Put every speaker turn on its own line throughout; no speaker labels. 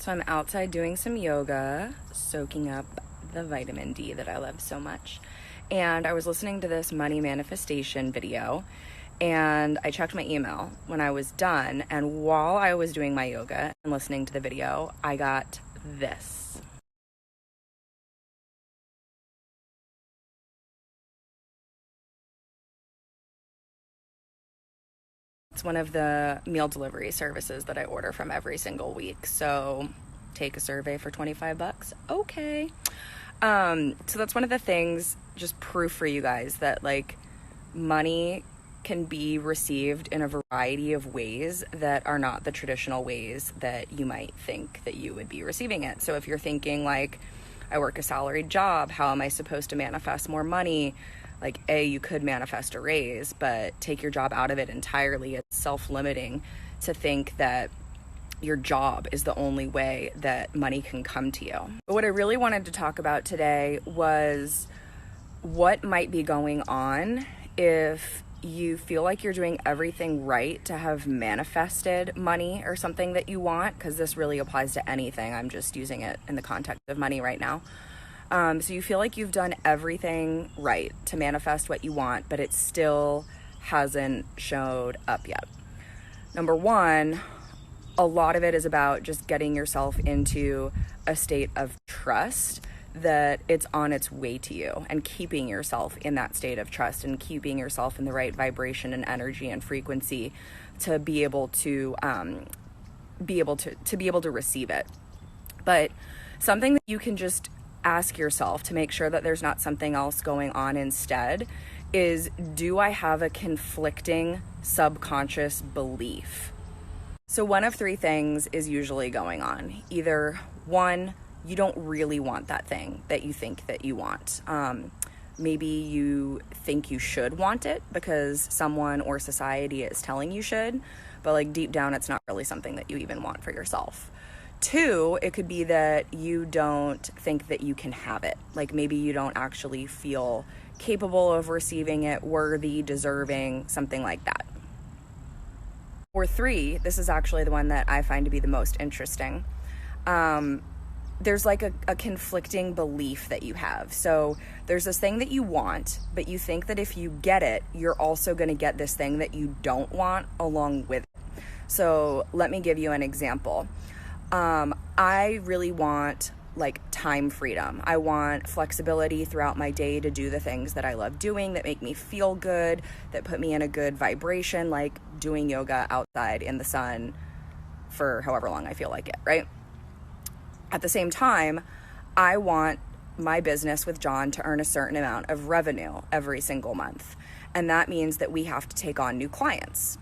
So I'm outside doing some yoga, soaking up the vitamin D that I love so much. And I was listening to this money manifestation video, and I checked my email when I was done. And while I was doing my yoga and listening to the video, I got this. It's one of the meal delivery services that I order from every single week. So take a survey for 25 bucks. Okay. So that's one of the things, just proof for you guys that like money can be received in a variety of ways that are not the traditional ways that you might think that you would be receiving it. So if you're thinking like, I work a salaried job, how am I supposed to manifest more money? Like, you could manifest a raise, but take your job out of it entirely. It's self-limiting to think that your job is the only way that money can come to you. But what I really wanted to talk about today was what might be going on if you feel like you're doing everything right to have manifested money or something that you want, because this really applies to anything. I'm just using it in the context of money right now. So you feel like you've done everything right to manifest what you want, but it still hasn't showed up yet. Number one, a lot of it is about just getting yourself into a state of trust that it's on its way to you, and keeping yourself in that state of trust and keeping yourself in the right vibration and energy and frequency to be able to receive it. But something that you can just ask yourself to make sure that there's not something else going on instead is, do I have a conflicting subconscious belief? So one of three things is usually going on. Either one, you don't really want that thing that you think that you want. Maybe you think you should want it because someone or society is telling you should, but like deep down, it's not really something that you even want for yourself. Two, it could be that you don't think that you can have it. Like maybe you don't actually feel capable of receiving it, worthy, deserving, something like that. Or three, this is actually the one that I find to be the most interesting. There's like a conflicting belief that you have. So there's this thing that you want, but you think that if you get it, you're also going to get this thing that you don't want along with it. So let me give you an example. I really want like time freedom. I want flexibility throughout my day to do the things that I love doing, that make me feel good, that put me in a good vibration, like doing yoga outside in the sun for however long I feel like it, right? At the same time, I want my business with John to earn a certain amount of revenue every single month. And that means that we have to take on new clients.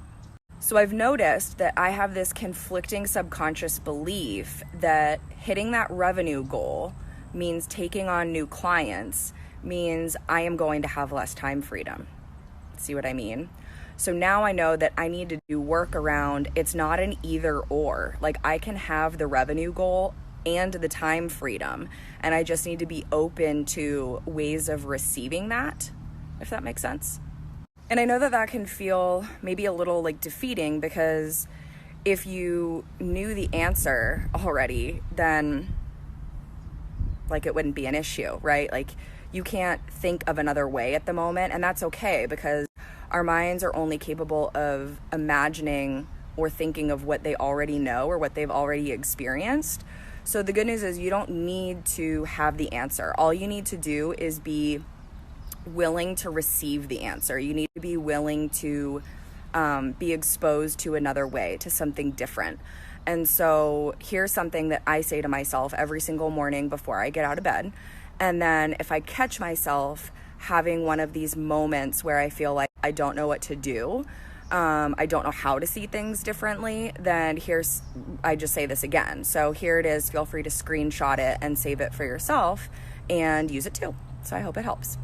So I've noticed that I have this conflicting subconscious belief that hitting that revenue goal means taking on new clients, means I am going to have less time freedom. See what I mean? So now I know that I need to do work around, it's not an either or. Like I can have the revenue goal and the time freedom, and I just need to be open to ways of receiving that, if that makes sense. And I know that that can feel maybe a little like defeating, because if you knew the answer already, then like it wouldn't be an issue, right? Like you can't think of another way at the moment, and that's okay, because our minds are only capable of imagining or thinking of what they already know or what they've already experienced. So the good news is you don't need to have the answer. All you need to do is be willing to receive the answer. You need to be willing to be exposed to another way, to something different. And so here's something that I say to myself every single morning before I get out of bed. And then if I catch myself having one of these moments where I feel like I don't know what to do, I don't know how to see things differently, then I just say this again. So here it is. Feel free to screenshot it and save it for yourself and use it too. So I hope it helps.